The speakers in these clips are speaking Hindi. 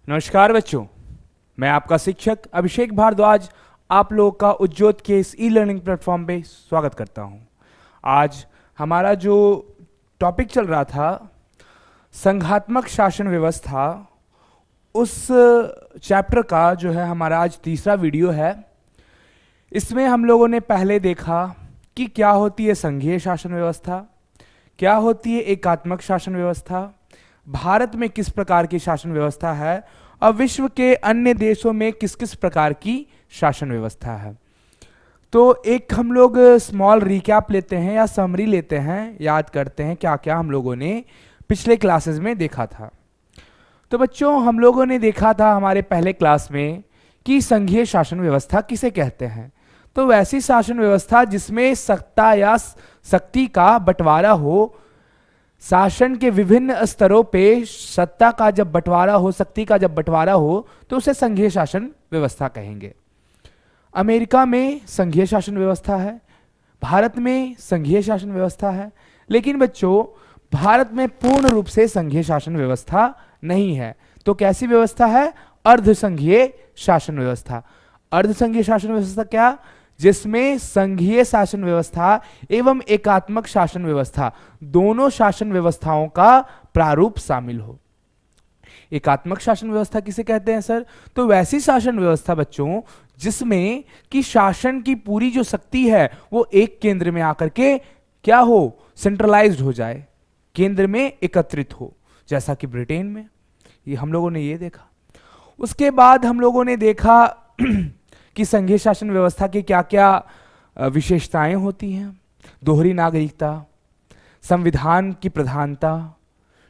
नमस्कार बच्चों, मैं आपका शिक्षक अभिषेक भारद्वाज आप लोगों का उज्ज्वल के इस ई लर्निंग प्लेटफॉर्म पे स्वागत करता हूं। आज हमारा जो टॉपिक चल रहा था संघात्मक शासन व्यवस्था, उस चैप्टर का जो है हमारा आज तीसरा वीडियो है। इसमें हम लोगों ने पहले देखा कि क्या होती है संघीय शासन व्यवस्था, क्या होती है एकात्मक शासन व्यवस्था, भारत में किस प्रकार की शासन व्यवस्था है और विश्व के अन्य देशों में किस किस प्रकार की शासन व्यवस्था है। तो एक हम लोग स्मॉल रिकैप लेते हैं या समरी लेते हैं, याद करते हैं क्या क्या हम लोगों ने पिछले क्लासेस में देखा था। तो बच्चों, हम लोगों ने देखा था हमारे पहले क्लास में कि संघीय शासन व्यवस्था किसे कहते हैं। तो वैसी शासन व्यवस्था जिसमें सत्ता या शक्ति का बंटवारा हो, शासन के विभिन्न स्तरों पे सत्ता का जब बंटवारा हो, शक्ति का जब बंटवारा हो, तो उसे संघीय शासन व्यवस्था कहेंगे। अमेरिका में संघीय शासन व्यवस्था है, भारत में संघीय शासन व्यवस्था है, लेकिन बच्चों भारत में पूर्ण रूप से संघीय शासन व्यवस्था नहीं है। तो कैसी व्यवस्था है? अर्ध संघीय शासन व्यवस्था। अर्ध संघीय शासन व्यवस्था क्या? जिसमें संघीय शासन व्यवस्था एवं एकात्मक शासन व्यवस्था दोनों शासन व्यवस्थाओं का प्रारूप शामिल हो। एकात्मक शासन व्यवस्था किसे कहते हैं सर? तो वैसी शासन व्यवस्था बच्चों जिसमें कि शासन की पूरी जो शक्ति है वो एक केंद्र में आकर के क्या हो, सेंट्रलाइज्ड हो जाए, केंद्र में एकत्रित हो, जैसा कि ब्रिटेन में। ये हम लोगों ने ये देखा। उसके बाद हम लोगों ने देखा कि संघीय शासन व्यवस्था की क्या क्या विशेषताएं होती हैं। दोहरी नागरिकता, संविधान की प्रधानता,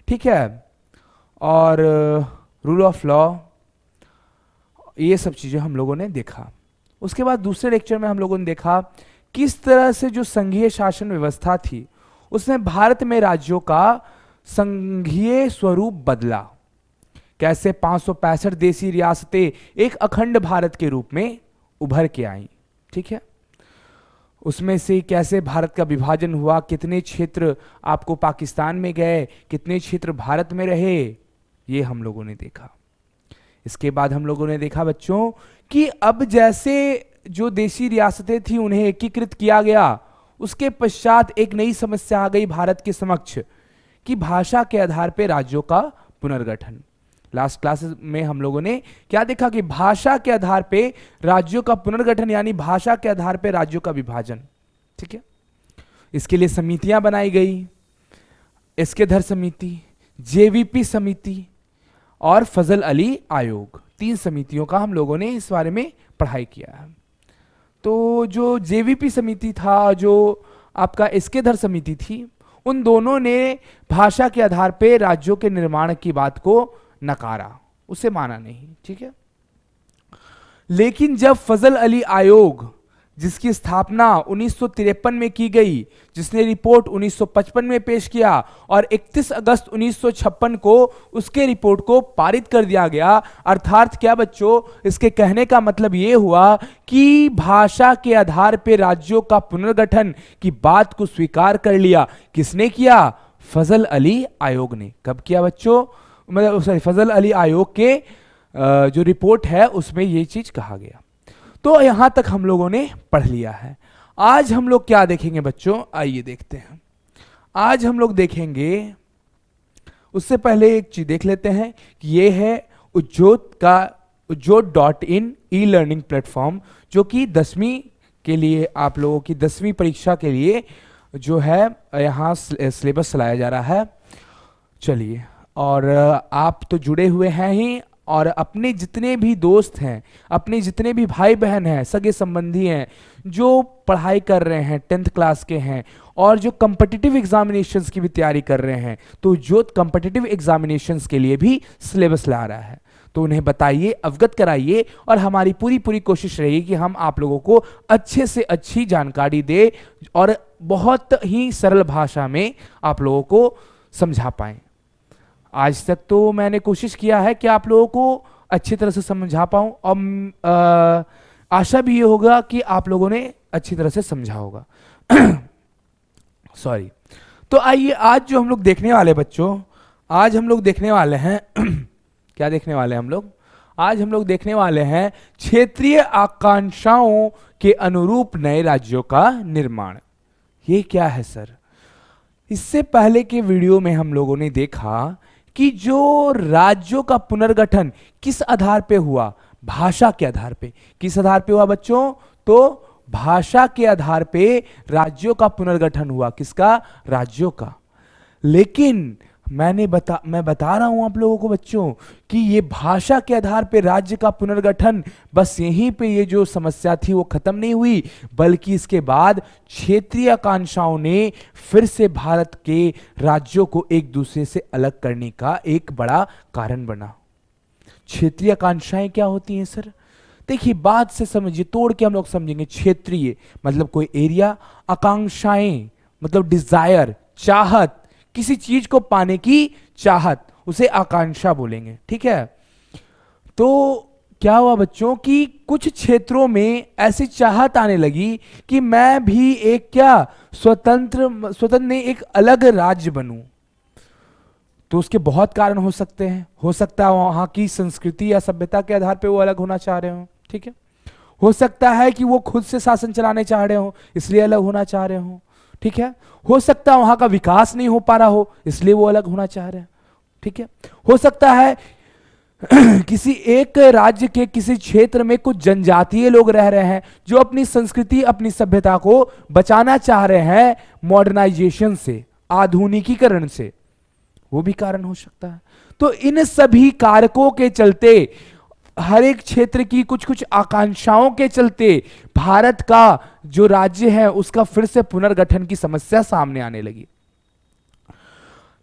ठीक है, और रूल ऑफ लॉ, ये सब चीजें हम लोगों ने देखा। उसके बाद दूसरे लेक्चर में हम लोगों ने देखा किस तरह से जो संघीय शासन व्यवस्था थी उसने भारत में राज्यों का संघीय स्वरूप बदला। कैसे 565 देशी रियासतें एक अखंड भारत के रूप में उभर के आई, ठीक है। उसमें से कैसे भारत का विभाजन हुआ, कितने क्षेत्र आपको पाकिस्तान में गए, कितने क्षेत्र भारत में रहे, ये हम लोगों ने देखा। इसके बाद हम लोगों ने देखा बच्चों कि अब जैसे जो देशी रियासतें थी उन्हें एकीकृत किया गया, उसके पश्चात एक नई समस्या आ गई भारत के समक्ष कि भाषा के आधार पर राज्यों का पुनर्गठन। लास्ट क्लास में हम लोगों ने क्या देखा कि भाषा के आधार पे राज्यों का पुनर्गठन, यानी भाषा के आधार पे राज्यों का विभाजन, ठीक है। इसके लिए समितियां बनाई गई, एस्केधर समिति, जेवीपी समिति और फजल अली आयोग। 3 समितियों का हम लोगों ने इस बारे में पढ़ाई किया है। तो जो जेवीपी समिति था, जो आपका एस्केधर समिति थी, उन दोनों ने भाषा के आधार पे राज्यों के निर्माण की बात को नकारा, उसे माना नहीं, ठीक है। लेकिन जब फजल अली आयोग, जिसकी स्थापना 1953 में की गई, जिसने रिपोर्ट 1955 में पेश किया और 31 अगस्त 1956 को उसके रिपोर्ट को पारित कर दिया गया। अर्थात क्या बच्चों, इसके कहने का मतलब यह हुआ कि भाषा के आधार पर राज्यों का पुनर्गठन की बात को स्वीकार कर लिया। किसने किया? फजल अली आयोग ने। कब किया बच्चों? मतलब सॉरी, फजल अली आयोग के जो रिपोर्ट है उसमें ये चीज कहा गया। तो यहां तक हम लोगों ने पढ़ लिया है। आज हम लोग क्या देखेंगे बच्चों? आइए देखते हैं। आज हम लोग देखेंगे, उससे पहले एक चीज देख लेते हैं कि ये है उज्जोत का उज्जोत.in ई लर्निंग प्लेटफॉर्म, जो कि 10वीं के लिए, आप लोगों की 10वीं परीक्षा के लिए जो है यहाँ सिलेबस चलाया जा रहा है। चलिए, और आप तो जुड़े हुए हैं ही, और अपने जितने भी दोस्त हैं, अपने जितने भी भाई बहन हैं, सगे संबंधी हैं जो पढ़ाई कर रहे हैं, 10th क्लास के हैं और जो कॉम्पिटिटिव एग्जामिनेशंस की भी तैयारी कर रहे हैं, तो जो कॉम्पिटिटिव एग्जामिनेशंस के लिए भी सिलेबस ला रहा है, तो उन्हें बताइए, अवगत कराइए, और हमारी पूरी कोशिश रहेगी कि हम आप लोगों को अच्छे से अच्छी जानकारी दे और बहुत ही सरल भाषा में आप लोगों को समझा पाएं। आज तक तो मैंने कोशिश किया है कि आप लोगों को अच्छी तरह से समझा पाऊं, और आशा भी ये होगा कि आप लोगों ने अच्छी तरह से समझा होगा। सॉरी। तो आइए, आज जो हम लोग देखने वाले बच्चों, आज हम लोग देखने वाले हैं क्या देखने वाले हैं हम लोग? आज हम लोग देखने वाले हैं क्षेत्रीय आकांक्षाओं के अनुरूप नए राज्यों का निर्माण। ये क्या है सर? इससे पहले के वीडियो में हम लोगों ने देखा कि जो राज्यों का पुनर्गठन किस आधार पे हुआ? भाषा के आधार पे। किस आधार पे हुआ बच्चों? तो भाषा के आधार पे राज्यों का पुनर्गठन हुआ। किसका? राज्यों का। लेकिन मैं बता रहा हूं आप लोगों को बच्चों कि ये भाषा के आधार पे राज्य का पुनर्गठन बस यहीं पे ये जो समस्या थी वो खत्म नहीं हुई, बल्कि इसके बाद क्षेत्रीय आकांक्षाओं ने फिर से भारत के राज्यों को एक दूसरे से अलग करने का एक बड़ा कारण बना। क्षेत्रीय आकांक्षाएं क्या होती हैं सर? देखिए, बात से समझिए, तोड़ के हम लोग समझेंगे। क्षेत्रीय मतलब कोई एरिया, आकांक्षाएं मतलब डिजायर, चाहत, किसी चीज को पाने की चाहत, उसे आकांक्षा बोलेंगे। ठीक है? तो क्या हुआ बच्चों कि कुछ क्षेत्रों में ऐसी चाहत आने लगी कि मैं भी एक क्या स्वतंत्र नहीं, एक अलग राज्य बनूं। तो उसके बहुत कारण हो सकते हैं। हो सकता है वहां की संस्कृति या सभ्यता के आधार पे वो अलग होना चाह रहे हो। ठीक है? हो सकता है कि वो खुद से शासन चलाने चाह रहे हो, इसलिए अलग होना चाह रहे हो। ठीक है? हो सकता है वहां का विकास नहीं हो पा रहा हो, इसलिए वो अलग होना चाह रहे हैं। ठीक है? हो सकता है किसी एक राज्य के किसी क्षेत्र में कुछ जनजातीय लोग रह रहे हैं जो अपनी संस्कृति, अपनी सभ्यता को बचाना चाह रहे हैं मॉडर्नाइजेशन से, आधुनिकीकरण से। वो भी कारण हो सकता है। तो इन सभी कारकों के चलते, हर एक क्षेत्र की कुछ कुछ आकांक्षाओं के चलते भारत का जो राज्य है उसका फिर से पुनर्गठन की समस्या सामने आने लगी।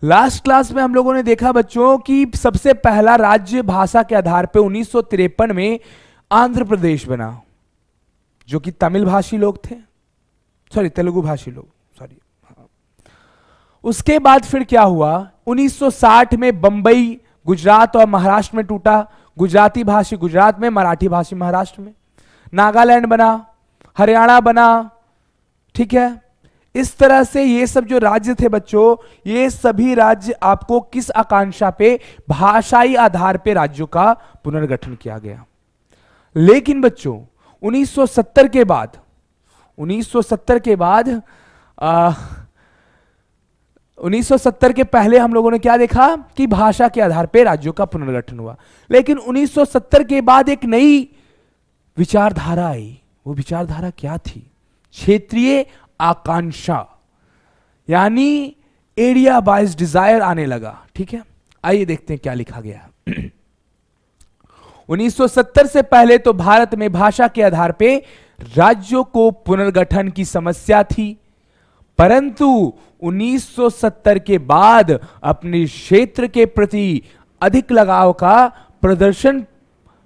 लास्ट क्लास में हम लोगों ने देखा बच्चों कि सबसे पहला राज्य भाषा के आधार पे 1953 में आंध्र प्रदेश बना, जो कि तमिल भाषी लोग थे, सॉरी तेलुगु भाषी लोग, सॉरी। उसके बाद फिर क्या हुआ? 1960 में बंबई गुजरात और महाराष्ट्र में टूटा। गुजराती भाषी गुजरात में, मराठी भाषी महाराष्ट्र में। नागालैंड बना, हरियाणा बना। ठीक है? इस तरह से ये सब जो राज्य थे बच्चों, ये सभी राज्य आपको किस आकांक्षा पे? भाषाई आधार पे राज्यों का पुनर्गठन किया गया। लेकिन बच्चों 1970 के बाद 1970 के पहले हम लोगों ने क्या देखा कि भाषा के आधार पे राज्यों का पुनर्गठन हुआ। लेकिन 1970 के बाद एक नई विचारधारा आई। वो विचारधारा क्या थी? क्षेत्रीय आकांक्षा, यानी एरिया बाइज डिजायर आने लगा। ठीक है? आइए देखते हैं क्या लिखा गया। 1970 से पहले तो भारत में भाषा के आधार पे राज्यों को पुनर्गठन की समस्या थी, परंतु 1970 के बाद अपने क्षेत्र के प्रति अधिक लगाव का प्रदर्शन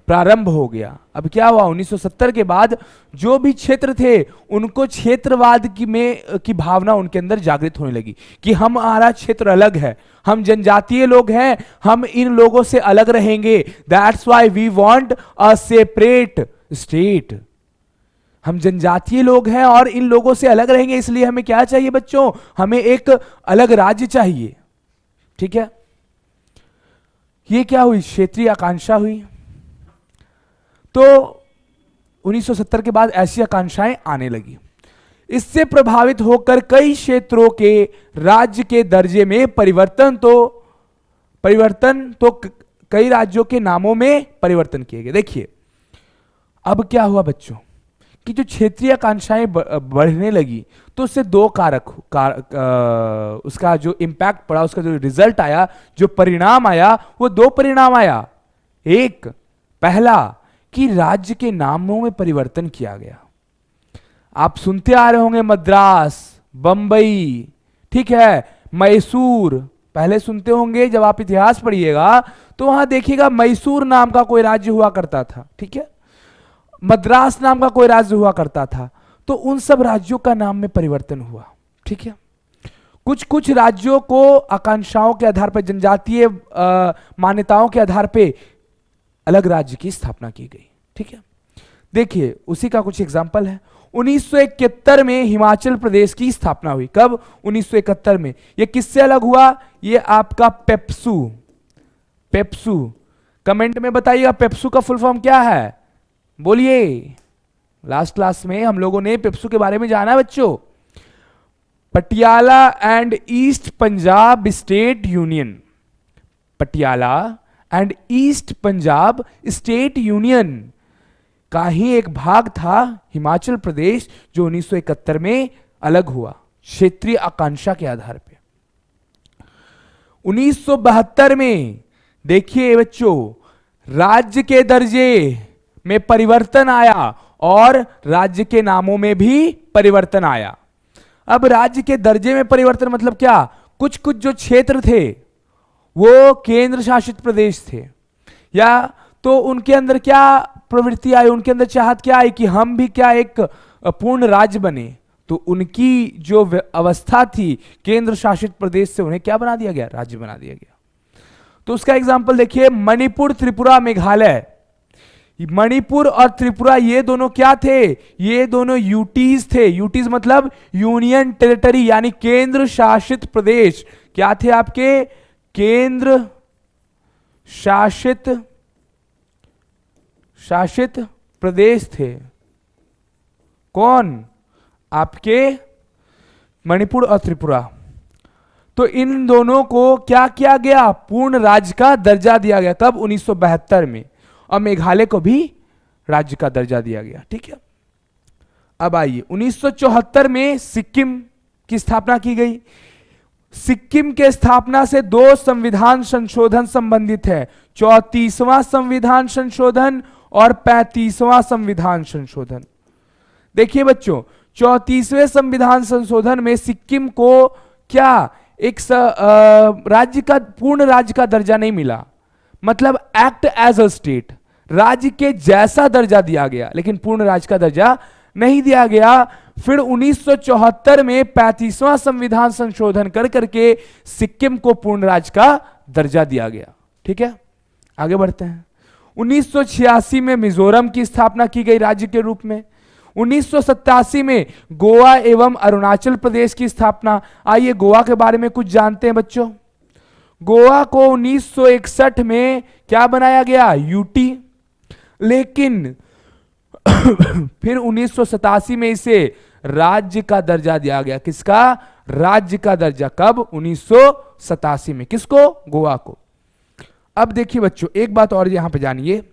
प्रारंभ हो गया। अब क्या हुआ? 1970 के बाद जो भी क्षेत्र थे उनको क्षेत्रवाद की भावना उनके अंदर जागृत होने लगी कि हमारा क्षेत्र अलग है, हम जनजातीय लोग हैं, हम इन लोगों से अलग रहेंगे। That's why we want a separate state. हम जनजातीय लोग हैं और इन लोगों से अलग रहेंगे, इसलिए हमें क्या चाहिए बच्चों? हमें एक अलग राज्य चाहिए। ठीक है? ये क्या हुई? क्षेत्रीय आकांक्षा हुई। तो 1970 के बाद ऐसी आकांक्षाएं आने लगी। इससे प्रभावित होकर कई क्षेत्रों के राज्य के दर्जे में परिवर्तन तो कई राज्यों के नामों में परिवर्तन किए गए। देखिए, अब क्या हुआ बच्चों कि जो क्षेत्रीय आकांक्षाएं बढ़ने लगी तो उससे दो उसका जो इंपैक्ट पड़ा, उसका जो रिजल्ट आया, जो परिणाम आया, वो दो परिणाम आया। एक, पहला कि राज्य के नामों में परिवर्तन किया गया। आप सुनते आ रहे होंगे मद्रास, बंबई, ठीक है, मैसूर, पहले सुनते होंगे। जब आप इतिहास पढ़िएगा तो वहां देखिएगा मैसूर नाम का कोई राज्य हुआ करता था। ठीक है? मद्रास नाम का कोई राज्य हुआ करता था। तो उन सब राज्यों का नाम में परिवर्तन हुआ। ठीक है? कुछ कुछ राज्यों को आकांक्षाओं के आधार पर, जनजातीय मान्यताओं के आधार पर अलग राज्य की स्थापना की गई। ठीक है? देखिए, उसी का कुछ एग्जाम्पल है। 1971 में हिमाचल प्रदेश की स्थापना हुई। कब? 1971 में। यह किससे अलग हुआ? यह आपका पेप्सू कमेंट में बताइएगा पेप्सू का फुल फॉर्म क्या है, बोलिए। लास्ट क्लास में हम लोगों ने पेप्सू के बारे में जाना बच्चों। Patiala and east Punjab state union, Patiala and east Punjab state union का ही एक भाग था हिमाचल प्रदेश, जो 1971 में अलग हुआ क्षेत्रीय आकांक्षा के आधार पे। 1972 में देखिए बच्चों, राज्य के दर्जे में परिवर्तन आया और राज्य के नामों में भी परिवर्तन आया। अब राज्य के दर्जे में परिवर्तन मतलब क्या, कुछ कुछ जो क्षेत्र थे वो केंद्र शासित प्रदेश थे, या तो उनके अंदर क्या प्रवृत्ति आई, उनके अंदर चाहत क्या आई कि हम भी क्या एक पूर्ण राज्य बने। तो उनकी जो अवस्था थी केंद्र शासित प्रदेश से उन्हें क्या बना दिया गया, राज्य बना दिया गया। तो उसका एग्जांपल देखिए, मणिपुर, त्रिपुरा, मेघालय। मणिपुर और त्रिपुरा ये दोनों क्या थे, ये दोनों यूटीज थे। यूटीज मतलब यूनियन टेरिटरी, यानी केंद्र शासित प्रदेश। क्या थे आपके, केंद्र शासित प्रदेश थे। कौन, आपके मणिपुर और त्रिपुरा। तो इन दोनों को क्या किया गया, पूर्ण राज्य का दर्जा दिया गया, कब, 1972 में। और मेघालय को भी राज्य का दर्जा दिया गया, ठीक है। अब आइए 1974 में सिक्किम की स्थापना की गई। सिक्किम के स्थापना से दो संविधान संशोधन संबंधित है, 34वां संविधान संशोधन और 35वां संविधान संशोधन। देखिए बच्चों, 34वें संविधान संशोधन में सिक्किम को क्या एक राज्य का, पूर्ण राज्य का दर्जा नहीं मिला, मतलब एक्ट एज अ स्टेट, राज्य के जैसा दर्जा दिया गया, लेकिन पूर्ण राज्य का दर्जा नहीं दिया गया। फिर 1974 में 35वां संविधान संशोधन कर करके सिक्किम को पूर्ण राज्य का दर्जा दिया गया, ठीक है। आगे बढ़ते हैं। 1986 में मिजोरम की स्थापना की गई राज्य के रूप में। 1987 में गोवा एवं अरुणाचल प्रदेश की स्थापना। आइए गोवा के बारे में कुछ जानते हैं बच्चों। गोवा को 1961 में क्या बनाया गया, यूटी। लेकिन फिर 1987 में इसे राज्य का दर्जा दिया गया। किसका, राज्य का दर्जा, कब, 1987 में। किसको, गोवा को। अब देखिए बच्चों, एक बात और यहां पे जानिए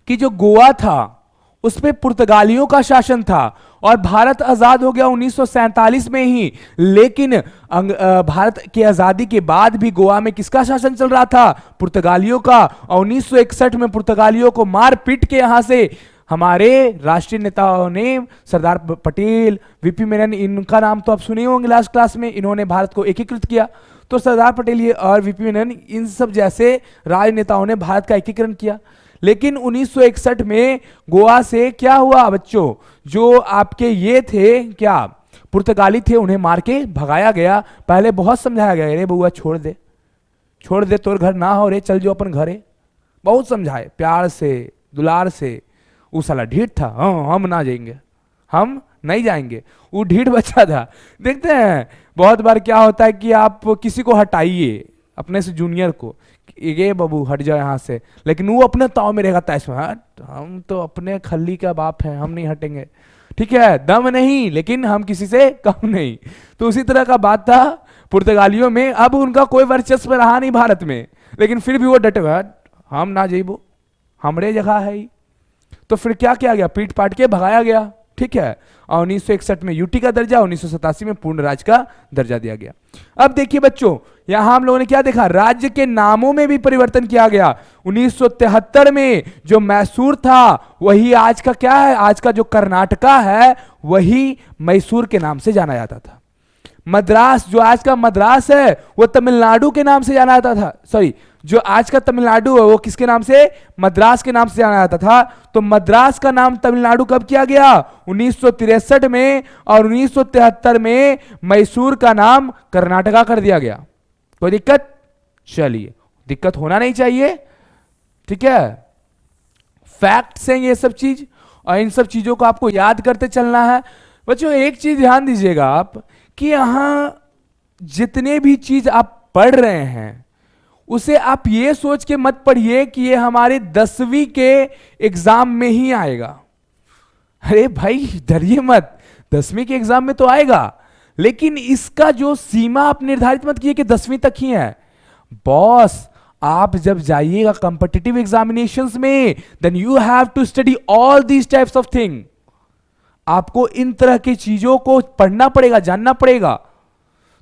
कि जो गोवा था उस पे पुर्तगालियों का शासन था और भारत आजाद हो गया 1947 में ही। लेकिन भारत की आजादी के बाद भी गोवा में किसका शासन चल रहा था, पुर्तगालियों का। और 1961 में पुर्तगालियों को मार पीट के यहां से हमारे राष्ट्रीय नेताओं ने, सरदार पटेल, वीपी मेनन, इनका नाम तो आप सुने होंगे लास्ट क्लास में, इन्होंने भारत को एकीकृत किया। तो सरदार पटेल और वीपी मेनन, इन सब जैसे राजनेताओं ने भारत का एकीकरण किया। लेकिन 1961 में गोवा से क्या हुआ बच्चों, जो आपके ये थे क्या, पुर्तगाली थे, उन्हें मार के भगाया गया। पहले बहुत समझाया गया, अरे बउआ छोड़ दे, तोर घर ना हो रे, चल जो अपन घरे। बहुत समझाए, प्यार से, दुलार से। वो साला ढीठ था, हम ना जाएंगे, हम नहीं जाएंगे। वो ढीठ बच्चा था। देखते हैं बहुत बार क्या होता है कि आप किसी को हटाइए अपने से जूनियर को, ये बाबू हट जाओ यहाँ से, लेकिन वो अपने ताव में रहेगा, तैश में, हम तो अपने खल्ली का बाप है, हम नहीं हटेंगे, ठीक है, दम नहीं, लेकिन हम किसी से कम नहीं। तो उसी तरह का बात था पुर्तगालियों में। अब उनका कोई वर्चस्व रहा नहीं भारत में, लेकिन फिर भी वो डटे हुए, हम ना जाइबो, हमरे जगह है ही। तो फिर क्या किया गया, पीट पाट के भगाया गया, ठीक है। और 1961 में यूटी का दर्जा, 1987 में पूर्ण राज्य का दर्जा दिया गया। अब देखिए बच्चों, यहां हम लोगों ने क्या देखा, राज्य के नामों में भी परिवर्तन किया गया। 1973 में जो मैसूर था वही आज का क्या है, आज का जो कर्नाटका है वही मैसूर के नाम से जाना जाता था। मद्रास, जो आज का मद्रास है वो तमिलनाडु के नाम से जाना जाता था। सॉरी, जो आज का तमिलनाडु है वो किसके नाम से, मद्रास के नाम से जाना जाता था। तो मद्रास का नाम तमिलनाडु कब किया गया, 1963 में। और 1973 में मैसूर का नाम कर्नाटका कर दिया गया। कोई दिक्कत, चलिए, दिक्कत होना नहीं चाहिए, ठीक है। फैक्ट्स हैं ये सब चीज, और इन सब चीजों को आपको याद करते चलना है। बच्चों एक चीज ध्यान दीजिएगा आप कि यहां जितने भी चीज आप पढ़ रहे हैं उसे आप ये सोच के मत पढ़िए कि ये हमारे 10वीं के एग्जाम में ही आएगा। अरे भाई डरिए मत, 10वीं के एग्जाम में तो आएगा, लेकिन इसका जो सीमा आप निर्धारित मत कीजिए कि 10वीं तक ही है। बॉस आप जब जाइएगा कॉम्पिटिटिव एग्जामिनेशंस में, then you have to study all these types of thing. आपको इन तरह की चीजों को पढ़ना पड़ेगा, जानना पड़ेगा।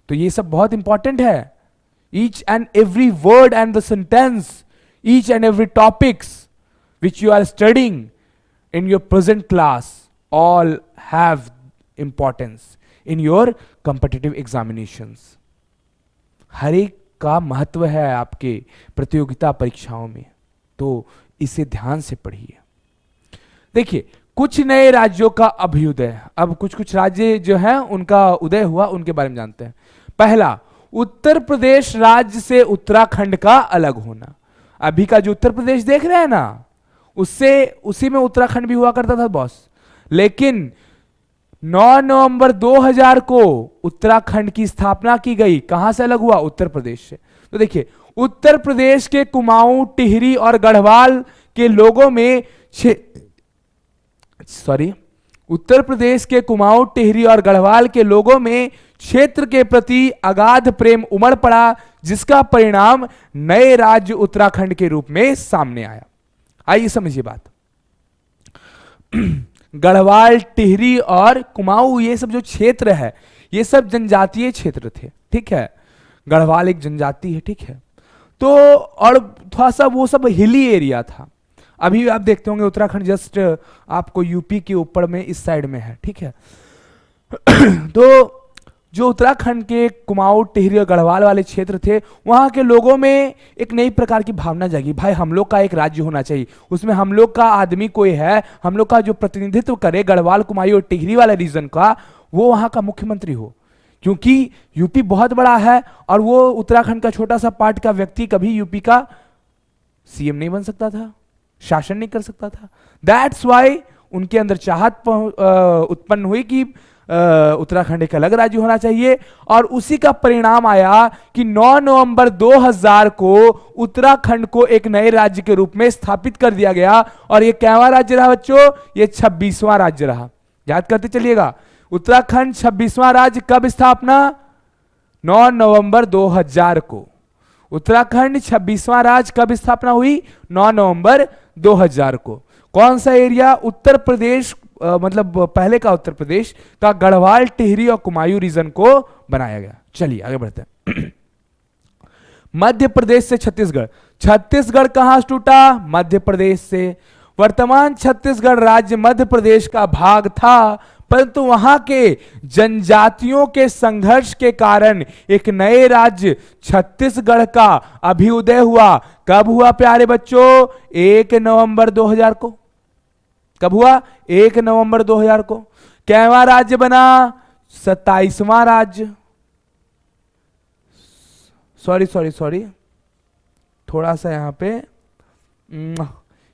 तो ये सब बहुत इंपॉर्टेंट है। Each and every word and the sentence, each and every topics which you are studying in your present class all have importance in your competitive examinations। हर एक का महत्व है आपके प्रतियोगिता परीक्षाओं में, तो इसे ध्यान से पढ़िए। देखिए कुछ नए राज्यों का अभ्युदय, अब कुछ कुछ राज्य जो हैं उनका उदय हुआ, उनके बारे में जानते हैं। पहला, उत्तर प्रदेश राज्य से उत्तराखंड का अलग होना। अभी का जो उत्तर प्रदेश देख रहे हैं ना, उससे उसी में उत्तराखंड भी हुआ करता था बॉस। लेकिन 9 नवंबर 2000 को उत्तराखंड की स्थापना की गई। कहां से अलग हुआ? उत्तर प्रदेश से। तो देखिए उत्तर प्रदेश के कुमाऊं, टिहरी और गढ़वाल के लोगों में उत्तर प्रदेश के कुमाऊं, टिहरी और गढ़वाल के लोगों में क्षेत्र के प्रति अगाध प्रेम उमड़ पड़ा, जिसका परिणाम नए राज्य उत्तराखंड के रूप में सामने आया। आइए समझिए बात। गढ़वाल, टिहरी और कुमाऊं ये सब जो क्षेत्र है, ये सब जनजातीय क्षेत्र थे, ठीक है। गढ़वाल एक जनजाति है, ठीक है। तो और थोड़ा सा वो सब हिली एरिया था। अभी आप देखते होंगे उत्तराखंड जस्ट आपको यूपी के ऊपर में इस साइड में है, ठीक है। तो जो उत्तराखंड के कुमाऊं, टिहरी और गढ़वाल वाले क्षेत्र थे, वहां के लोगों में एक नई प्रकार की भावना जागी। भाई हम लोग का एक राज्य होना चाहिए, उसमें हम लोग का आदमी कोई है, हम लोग का जो प्रतिनिधित्व करे गढ़वाल, कुमाऊं और टिहरी वाले रीजन का, वो वहां का मुख्यमंत्री हो। क्योंकि यूपी बहुत बड़ा है और वो उत्तराखंड का छोटा सा पार्ट का व्यक्ति कभी यूपी का सीएम नहीं बन सकता था, शासन नहीं कर सकता था। दैट्स वाई उनके अंदर चाहत उत्पन्न हुई कि उत्तराखंड एक अलग राज्य होना चाहिए। और उसी का परिणाम आया कि 9 नवंबर 2000 को उत्तराखंड को एक नए राज्य के रूप में स्थापित कर दिया गया। और ये कैवां राज्य रहा बच्चों? ये 26वां राज्य रहा। याद करते चलिएगा, उत्तराखंड 26वां राज्य। कब स्थापना? 9 नवंबर 2000 को। उत्तराखंड 26वां राज्य कब स्थापना हुई? 9 नवंबर 2000 को। कौन सा एरिया? उत्तर प्रदेश, मतलब पहले का उत्तर प्रदेश का गढ़वाल, टिहरी और कुमायूं रीजन को बनाया गया। चलिए आगे बढ़ते हैं। मध्य प्रदेश से छत्तीसगढ़। छत्तीसगढ़ कहां से टूटा? मध्य प्रदेश से। वर्तमान छत्तीसगढ़ राज्य मध्य प्रदेश का भाग था, परंतु वहां के जनजातियों के संघर्ष के कारण एक नए राज्य छत्तीसगढ़ का अभ्युदय हुआ। कब हुआ प्यारे बच्चों? 1 नवंबर 2000 को। कब हुआ? 1 नवंबर 2000 को। कैवां राज्य बना? 27वां राज्य। सॉरी, थोड़ा सा यहां पे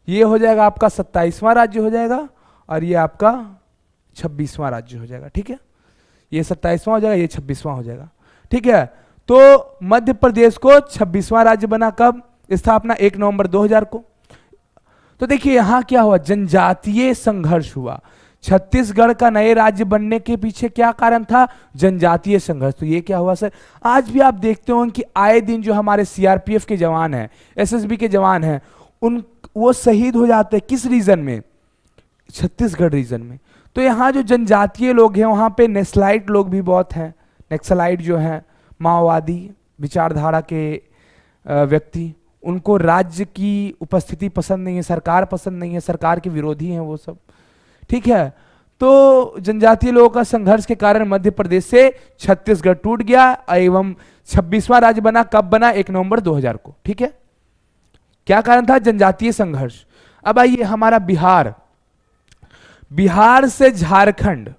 ये हो जाएगा आपका 27वां राज्य हो जाएगा और ये आपका 26वां राज्य हो जाएगा, ठीक है। ये 27वां हो जाएगा, ये 26वां हो जाएगा, ठीक है। तो मध्य प्रदेश को 26वां राज्य बना। कब स्थापना? 1 नवंबर 2000 को। तो देखिए यहां क्या हुआ? जनजातीय संघर्ष हुआ। छत्तीसगढ़ का नए राज्य बनने के पीछे क्या कारण था? जनजातीय संघर्ष। तो ये क्या हुआ सर? आज भी आप देखते हो कि आए दिन जो हमारे सीआरपीएफ के जवान हैं, एसएसबी के जवान हैं, वो शहीद हो जाते हैं। किस रीजन में? छत्तीसगढ़ रीजन में। तो यहाँ जो जनजातीय लोग हैं, वहाँ पे नेक्सलाइट लोग भी बहुत हैं। नेक्सलाइट जो हैं माओवादी विचारधारा के व्यक्ति, उनको राज्य की उपस्थिति पसंद नहीं है, सरकार पसंद नहीं है, सरकार के विरोधी हैं वो सब, ठीक है। तो जनजातीय लोगों का संघर्ष के कारण मध्य प्रदेश से छत्तीसगढ़ टूट गया एवं 26वां राज्य बना। कब बना? 1 नवंबर 2000 को, ठीक है। क्या कारण था? जनजातीय संघर्ष। अब आइए हमारा बिहार। बिहार से झारखंड।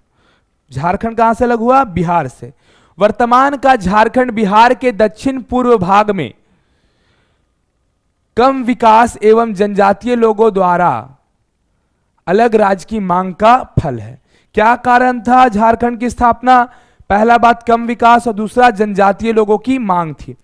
झारखंड कहां से अलग हुआ? बिहार से। वर्तमान का झारखंड बिहार के दक्षिण पूर्व भाग में कम विकास एवं जनजातीय लोगों द्वारा अलग राज्य की मांग का फल है। क्या कारण था झारखंड की स्थापना? पहला बात कम विकास और दूसरा जनजातीय लोगों की मांग थी।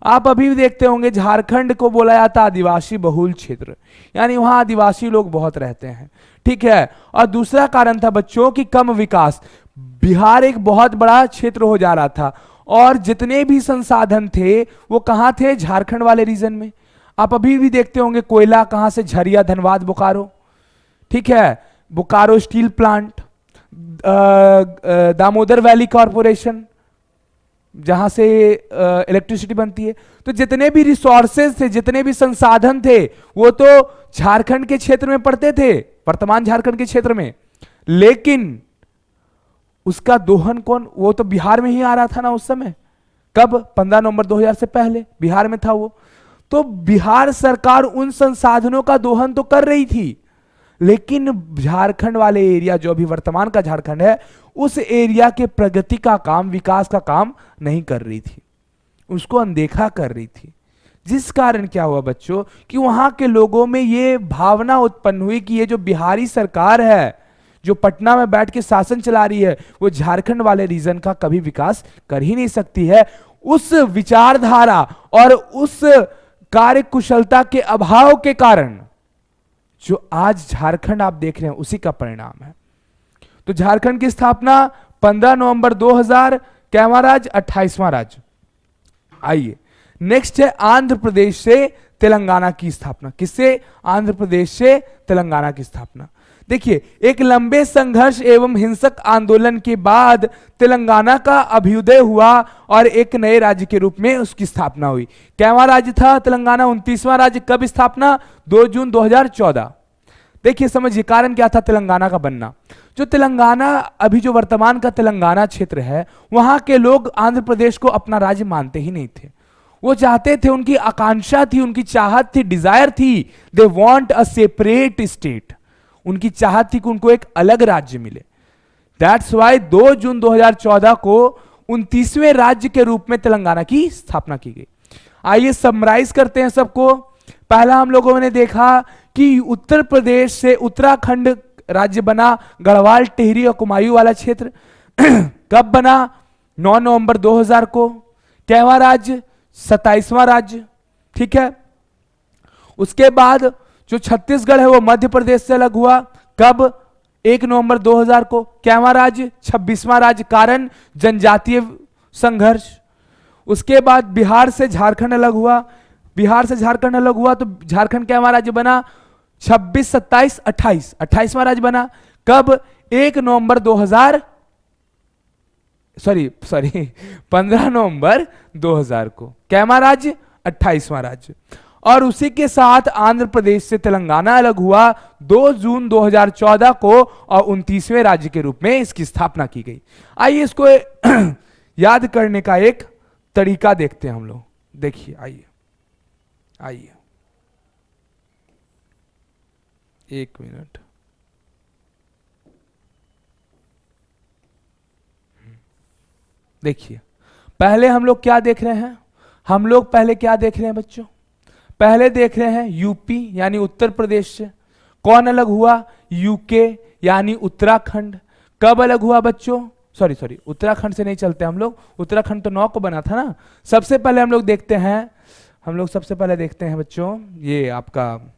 आप अभी भी देखते होंगे झारखंड को बोला जाता आदिवासी बहुल क्षेत्र, यानी वहां आदिवासी लोग बहुत रहते हैं, ठीक है। और दूसरा कारण था बच्चों की कम विकास। बिहार एक बहुत बड़ा क्षेत्र हो जा रहा था और जितने भी संसाधन थे वो कहां थे, झारखंड वाले रीजन में। आप अभी भी देखते होंगे कोयला कहां से, झरिया, धनबाद, बोकारो, ठीक है, Bokaro steel plant, Damodar valley corporation जहां से इलेक्ट्रिसिटी बनती है। तो जितने भी रिसोर्सेज थे, जितने भी संसाधन थे, वो तो झारखंड के क्षेत्र में पड़ते थे, वर्तमान झारखंड के क्षेत्र में। लेकिन उसका दोहन कौन, वो तो बिहार में ही आ रहा था ना उस समय। कब, 15 नवंबर 2000 से पहले बिहार में था वो। तो बिहार सरकार उन संसाधनों का दोहन तो कर रही थी, लेकिन झारखंड वाले एरिया, जो अभी वर्तमान का झारखंड है, उस एरिया के प्रगति का काम, विकास का काम नहीं कर रही थी, उसको अनदेखा कर रही थी। जिस कारण क्या हुआ बच्चों कि वहां के लोगों में ये भावना उत्पन्न हुई कि ये जो बिहारी सरकार है, जो पटना में बैठ के शासन चला रही है, वो झारखंड वाले रीजन का कभी विकास कर ही नहीं सकती है। उस विचारधारा और उस कार्य कुशलता के अभाव के कारण जो आज झारखंड आप देख रहे हैं, उसी का परिणाम है। तो झारखंड की स्थापना 15 नवंबर 2000, कैवा राज्य, 28वां राज्य। आइए नेक्स्ट है आंध्र प्रदेश से तेलंगाना की स्थापना। किससे, आंध्र प्रदेश से तेलंगाना की स्थापना। देखिए, एक लंबे संघर्ष एवं हिंसक आंदोलन के बाद तेलंगाना का अभ्युदय हुआ और एक नए राज्य के रूप में उसकी स्थापना हुई। कैवा राज्य था तेलंगाना, 29वां राज्य। कब स्थापना, 2 जून 2014। देखिए समझिए कारण क्या था तेलंगाना का बनना। जो तेलंगाना, अभी जो वर्तमान का तेलंगाना क्षेत्र है, वहां के लोग आंध्र प्रदेश को अपना राज्य मानते ही नहीं थे। वो चाहते थे, उनकी आकांक्षा थी, उनकी चाहत थी, डिजायर थी, they want a separate state. उनकी चाहत थी कि उनको एक अलग राज्य मिले। दैट्स वाई 2 जून 2014 को 29वें राज्य के रूप में तेलंगाना की स्थापना की गई। आइए समराइज करते हैं सबको। पहला हम लोगों ने देखा कि उत्तर प्रदेश से उत्तराखंड राज्य बना, गढ़वाल, टिहरी और कुमायूं वाला क्षेत्र। कब बना, 9 नवंबर 2000 को। कैवा राज्य 27वां राज्य, ठीक है। उसके बाद जो छत्तीसगढ़ है वो मध्य प्रदेश से अलग हुआ। कब, 1 नवंबर 2000 को। कैवा राज्य 26वां राज्य, कारण जनजातीय संघर्ष। उसके बाद बिहार से झारखंड अलग हुआ। बिहार से झारखंड अलग हुआ तो झारखंड कैवा राज्य बना, 26, 27, 28, 28वां राज्य बना। कब, 1 नवंबर 2000, सॉरी 15 नवंबर 2000 को। कैवा राज्य 28वां राज्य। और उसी के साथ आंध्र प्रदेश से तेलंगाना अलग हुआ 2 जून 2014 को और 29वें राज्य के रूप में इसकी स्थापना की गई। आइए इसको याद करने का एक तरीका देखते हैं हम लोग। देखिए, आइए 1 मिनट। देखिए पहले हम लोग क्या देख रहे हैं, हम लोग पहले क्या देख रहे हैं बच्चों, पहले देख रहे हैं यूपी यानी उत्तर प्रदेश से। कौन अलग हुआ, यूके यानी उत्तराखंड। कब अलग हुआ बच्चों, सॉरी उत्तराखंड से नहीं चलते हम लोग, उत्तराखंड तो 9 को बना था ना। सबसे पहले हम लोग देखते हैं बच्चों, ये आपका,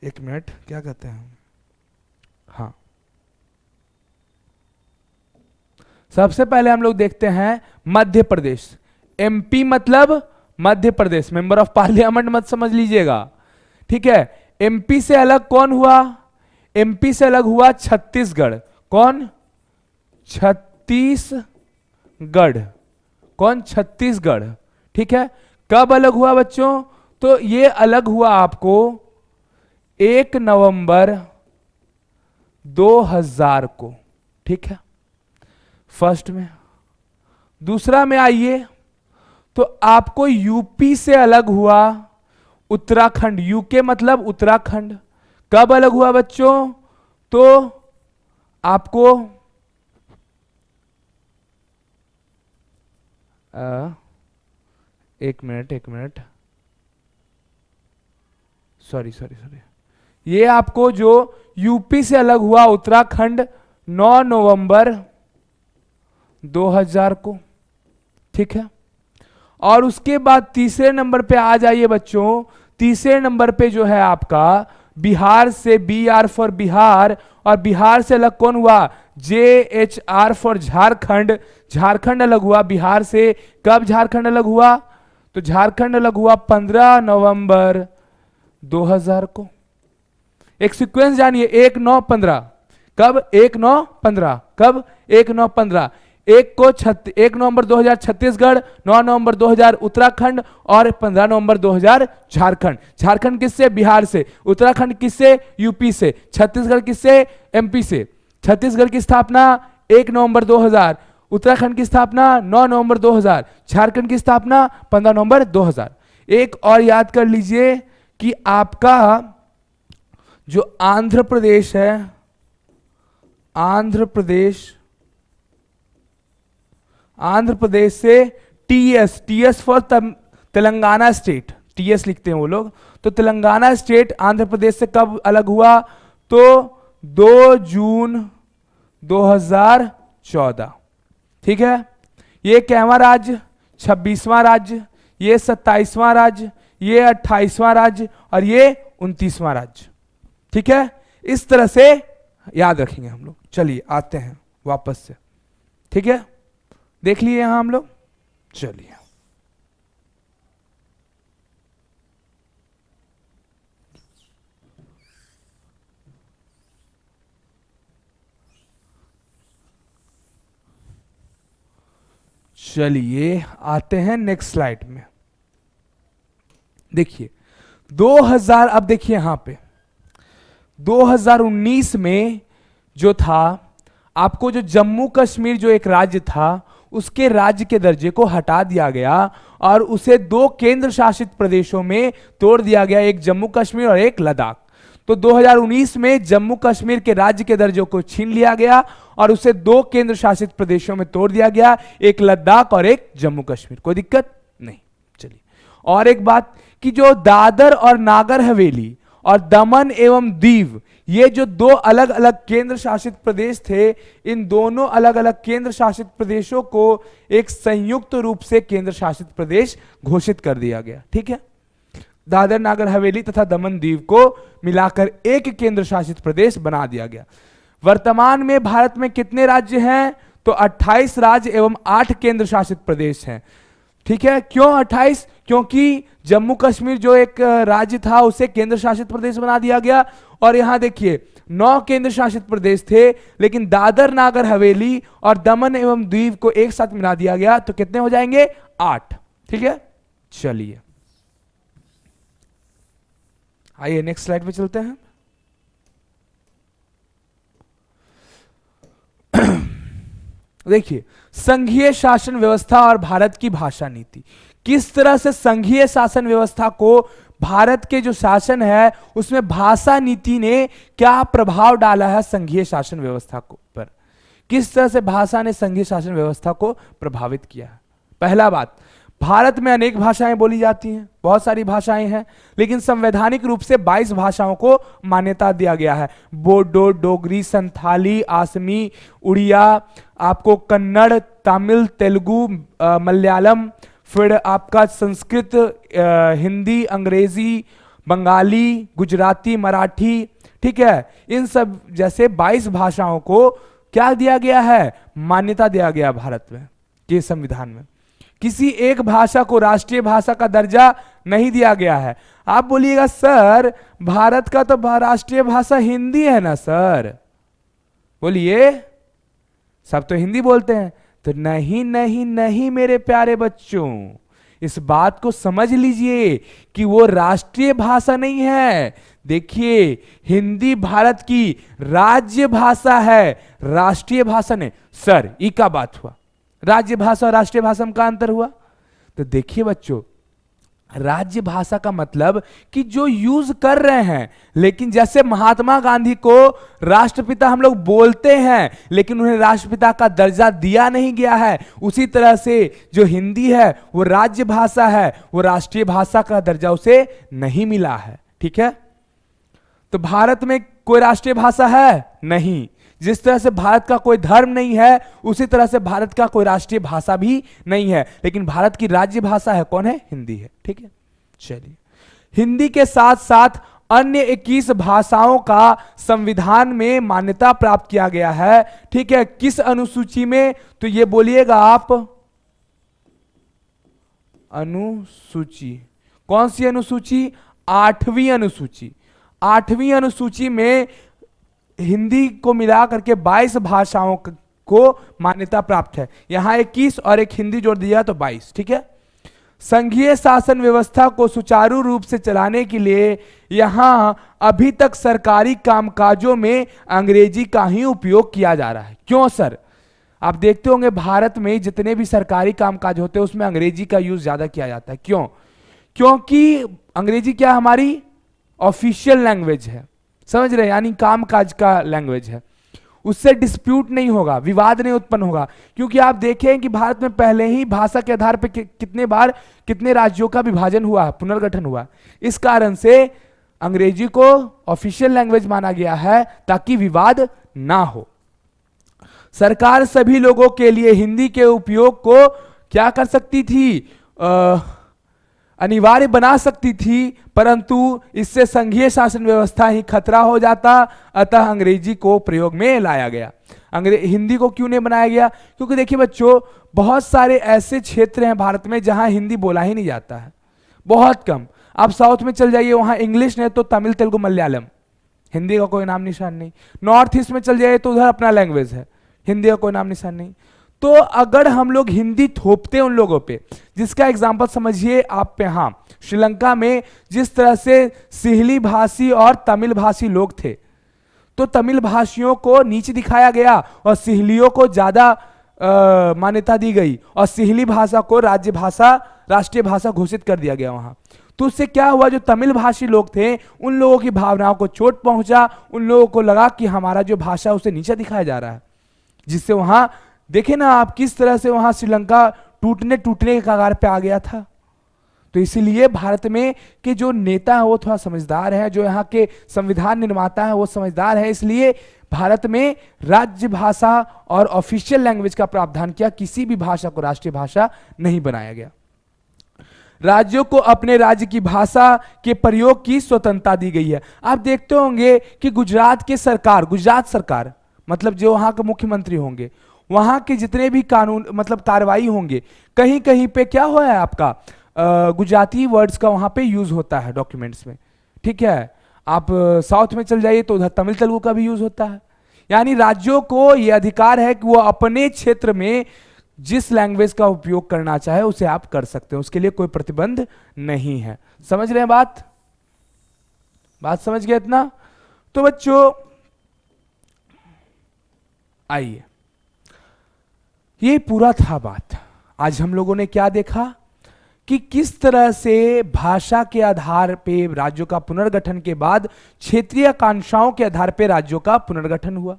1 मिनट, क्या कहते हैं, हाँ, सबसे पहले हम लोग देखते हैं मध्य प्रदेश। एमपी मतलब Madhya Pradesh, member of parliament मत समझ लीजिएगा, ठीक है। एमपी से अलग कौन हुआ, एमपी से अलग हुआ छत्तीसगढ़। कौन, छत्तीसगढ़। कौन, छत्तीसगढ़, ठीक है। कब अलग हुआ बच्चों, तो ये अलग हुआ आपको 1 नवंबर 2000 को, ठीक है, फर्स्ट में। दूसरा में आइए तो आपको यूपी से अलग हुआ उत्तराखंड। यूके मतलब उत्तराखंड। कब अलग हुआ बच्चों, तो आपको 1 मिनट, सॉरी, ये आपको जो यूपी से अलग हुआ उत्तराखंड 9 नवंबर 2000 को, ठीक है। और उसके बाद तीसरे नंबर पे आ जाइए बच्चों। तीसरे नंबर पे जो है आपका बिहार से, बी आर फॉर बिहार, और बिहार से अलग कौन हुआ? जे H R for Jharkhand. Jharkhand अलग हुआ बिहार से। कब झारखंड अलग हुआ? तो झारखंड अलग हुआ 15 नवंबर 2000 को। एक सीक्वेंस जानिए, 1-9-15। कब? 1-9-15। कब? 1-9-15। 1 नवंबर 2000 छत्तीसगढ़, 9 नवंबर 2000 उत्तराखंड, और 15 नवंबर 2000 झारखंड। झारखंड किससे? बिहार से। उत्तराखंड किससे? यूपी से। छत्तीसगढ़ किससे? एमपी से। छत्तीसगढ़ की स्थापना 1 नवंबर 2000, उत्तराखंड की स्थापना 9 नवंबर 2000, झारखंड की स्थापना 15 नवंबर 2000। एक और याद कर लीजिए कि आपका जो आंध्र प्रदेश है, आंध्र प्रदेश से TS, TS for Telangana state, TS लिखते हैं वो लोग। तो तेलंगाना स्टेट आंध्र प्रदेश से कब अलग हुआ? तो 2 जून 2014। ठीक है। ये कैवां राज्य? 26वां राज्य। ये 27वां राज्य, ये 28वां राज्य, और ये 29वां राज्य। ठीक है, इस तरह से याद रखेंगे हम लोग। चलिए आते हैं वापस से। ठीक है, देख लिए यहां हम लोग। चलिए आते हैं नेक्स्ट स्लाइड में। देखिए 2000, अब देखिए यहां पे 2019 में जो था, आपको जो जम्मू कश्मीर जो एक राज्य था, उसके राज्य के दर्जे को हटा दिया गया और उसे 2 केंद्र शासित प्रदेशों में तोड़ दिया गया, एक जम्मू कश्मीर और एक लद्दाख। तो 2019 में जम्मू कश्मीर के राज्य के दर्जे को छीन लिया गया और उसे 2 केंद्र शासित प्रदेशों में तोड़ दिया गया, एक लद्दाख और एक जम्मू कश्मीर। कोई दिक्कत नहीं। चलिए, और एक बात कि जो दादर और नागर हवेली और दमन एवं दीव, ये जो 2 अलग अलग केंद्र शासित प्रदेश थे, इन दोनों अलग अलग केंद्र शासित प्रदेशों को एक संयुक्त रूप से केंद्र शासित प्रदेश घोषित कर दिया गया। ठीक है, दादर नागर हवेली तथा दमन दीव को मिलाकर एक केंद्र शासित प्रदेश बना दिया गया। वर्तमान में भारत में कितने राज्य हैं? तो 28 राज्य एवं 8 केंद्र शासित प्रदेश हैं। ठीक है, क्यों 28? क्योंकि जम्मू कश्मीर जो एक राज्य था उसे केंद्र शासित प्रदेश बना दिया गया। और यहां देखिए 9 केंद्र शासित प्रदेश थे, लेकिन दादर नागर हवेली और दमन एवं दीव को एक साथ मिला दिया गया, तो कितने हो जाएंगे? 8। ठीक है, चलिए आइए नेक्स्ट स्लाइड पे चलते हैं। देखिए संघीय शासन व्यवस्था और भारत की भाषा नीति, किस तरह से संघीय शासन व्यवस्था को, भारत के जो शासन है उसमें भाषा नीति ने क्या प्रभाव डाला है संघीय शासन व्यवस्था को पर, किस तरह से भाषा ने संघीय शासन व्यवस्था को प्रभावित किया है। पहला बात, भारत में अनेक भाषाएं बोली जाती हैं, बहुत सारी भाषाएं हैं, लेकिन संवैधानिक रूप से 22 भाषाओं को मान्यता दिया गया है। बोडो, डोगरी, संथाली, आसमी, उड़िया, आपको कन्नड़, तमिल, तेलुगु, मलयालम, फिर आपका संस्कृत, हिंदी, अंग्रेजी, बंगाली, गुजराती, मराठी। ठीक है, इन सब जैसे 22 भाषाओं को क्या दिया गया है? मान्यता दिया गया भारत में के संविधान में। किसी एक भाषा को राष्ट्रीय भाषा का दर्जा नहीं दिया गया है। आप बोलिएगा सर भारत का तो राष्ट्रीय भाषा हिंदी है ना सर, बोलिए, सब तो हिंदी बोलते हैं। तो नहीं नहीं नहीं मेरे प्यारे बच्चों, इस बात को समझ लीजिए कि वो राष्ट्रीय भाषा नहीं है। देखिए हिंदी भारत की राज्य भाषा है, राष्ट्रीय भाषा नहीं। सर ई का बात हुआ, राज्य भाषा और राष्ट्रीय भाषा में का अंतर हुआ? तो देखिए बच्चों, राज्य भाषा का मतलब कि जो यूज कर रहे हैं, लेकिन जैसे महात्मा गांधी को राष्ट्रपिता हम लोग बोलते हैं लेकिन उन्हें राष्ट्रपिता का दर्जा दिया नहीं गया है, उसी तरह से जो हिंदी है वो राज्य भाषा है, वो राष्ट्रीय भाषा का दर्जा उसे नहीं मिला है। ठीक है, तो भारत में कोई राष्ट्रीय भाषा है नहीं, जिस तरह से भारत का कोई धर्म नहीं है, उसी तरह से भारत का कोई राष्ट्रीय भाषा भी नहीं है, लेकिन भारत की राज्य भाषा है कौन है? हिंदी है। ठीक है, चलिए, हिंदी के साथ साथ अन्य 21 भाषाओं का संविधान में मान्यता प्राप्त किया गया है। ठीक है, किस अनुसूची में? तो ये बोलिएगा आप, अनुसूची। कौन सी अनुसूची? 8वीं अनुसूची। 8वीं अनुसूची में हिंदी को मिला करके 22 भाषाओं को मान्यता प्राप्त है। यहां 21 और एक हिंदी जोड़ दिया तो 22। ठीक है, संघीय शासन व्यवस्था को सुचारू रूप से चलाने के लिए यहां अभी तक सरकारी कामकाजों में अंग्रेजी का ही उपयोग किया जा रहा है। क्यों सर? आप देखते होंगे भारत में जितने भी सरकारी कामकाज होते हैं उसमें अंग्रेजी का यूज ज्यादा किया जाता है। क्यों? क्योंकि अंग्रेजी क्या हमारी ऑफिशियल लैंग्वेज है, समझ रहे हैं, यानी कामकाज का लैंग्वेज है। उससे डिस्प्यूट नहीं होगा, विवाद नहीं उत्पन्न होगा, क्योंकि आप देखें कि भारत में पहले ही भाषा के आधार पर कितने बार कितने राज्यों का विभाजन हुआ, पुनर्गठन हुआ। इस कारण से अंग्रेजी को ऑफिशियल लैंग्वेज माना गया है ताकि विवाद ना हो। सरकार सभी लोगों के लिए हिंदी के उपयोग को क्या कर सकती थी? अनिवार्य बना सकती थी, परंतु इससे संघीय शासन व्यवस्था ही खतरा हो जाता, अतः अंग्रेजी को प्रयोग में लाया गया। हिंदी को क्यों नहीं बनाया गया? क्योंकि देखिए बच्चों, बहुत सारे ऐसे क्षेत्र हैं भारत में जहां हिंदी बोला ही नहीं जाता है, बहुत कम। आप साउथ में चल जाइए, वहां इंग्लिश नहीं तो तमिल, तेलुगु, मलयालम, हिंदी का कोई नाम निशान नहीं। नॉर्थ ईस्ट में चल जाइए तो उधर अपना लैंग्वेज है, हिंदी का कोई नाम निशान नहीं। तो अगर हम लोग हिंदी थोपते उन लोगों पे, जिसका एग्जांपल समझिए आप पे, हाँ, श्रीलंका में जिस तरह से सिहली भाषी और तमिल भाषी लोग थे, तो तमिल भाषियों को नीचे दिखाया गया और सिहलियों को ज्यादा मान्यता दी गई, और सिहली भाषा को राज्य भाषा, राष्ट्रीय भाषा घोषित कर दिया गया वहां। तो उससे क्या हुआ? जो तमिल भाषी लोग थे उन लोगों की भावनाओं को चोट पहुंचा, उन लोगों को लगा कि हमारा जो भाषा उसे नीचे दिखाया जा रहा है, जिससे वहां देखे ना आप किस तरह से वहां श्रीलंका टूटने के कगार पे आ गया था। तो इसीलिए भारत में के जो नेता है वो थोड़ा समझदार है, जो यहाँ के संविधान निर्माता है वो समझदार है, इसलिए भारत में राज्य भाषा और ऑफिशियल लैंग्वेज का प्रावधान किया, किसी भी भाषा को राष्ट्रीय भाषा नहीं बनाया गया। राज्यों को अपने राज्य की भाषा के प्रयोग की स्वतंत्रता दी गई है। आप देखते होंगे कि गुजरात सरकार मतलब जो वहां के मुख्यमंत्री होंगे, वहां के जितने भी कानून मतलब कार्रवाई होंगे, कहीं कहीं पे क्या हुआ है आपका गुजराती वर्ड्स का वहां पे यूज होता है डॉक्यूमेंट्स में। ठीक है, आप साउथ में चल जाइए तो उधर तमिल तेलुगु का भी यूज होता है। यानी राज्यों को यह अधिकार है कि वो अपने क्षेत्र में जिस लैंग्वेज का उपयोग करना चाहे उसे आप कर सकते हैं, उसके लिए कोई प्रतिबंध नहीं है। समझ रहे हैं बात समझ गए इतना? तो बच्चों आइए, ये पूरा था बात। आज हम लोगों ने क्या देखा कि किस तरह से भाषा के आधार पे राज्यों का पुनर्गठन के बाद क्षेत्रीय आकांक्षाओं के आधार पे राज्यों का पुनर्गठन हुआ।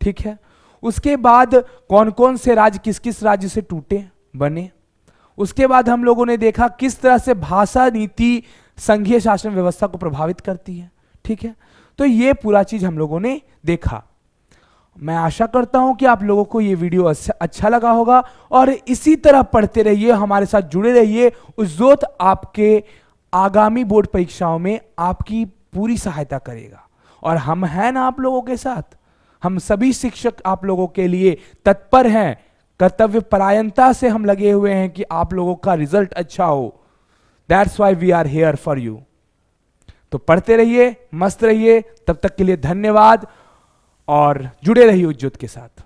ठीक है, उसके बाद कौन कौन से राज्य किस किस राज्य से टूटे बने। उसके बाद हम लोगों ने देखा किस तरह से भाषा नीति संघीय शासन व्यवस्था को प्रभावित करती है। ठीक है, तो ये पूरा चीज हम लोगों ने देखा। मैं आशा करता हूं कि आप लोगों को ये वीडियो अच्छा लगा होगा, और इसी तरह पढ़ते रहिए, हमारे साथ जुड़े रहिए। उज्जोत आपके आगामी बोर्ड परीक्षाओं में आपकी पूरी सहायता करेगा, और हम हैं ना आप लोगों के साथ। हम सभी शिक्षक आप लोगों के लिए तत्पर हैं, कर्तव्य परायणता से हम लगे हुए हैं कि आप लोगों का रिजल्ट अच्छा हो। That's why we are here for you. तो पढ़ते रहिए, मस्त रहिए। तब तक के लिए धन्यवाद, और जुड़े रहिए उज्जोत के साथ।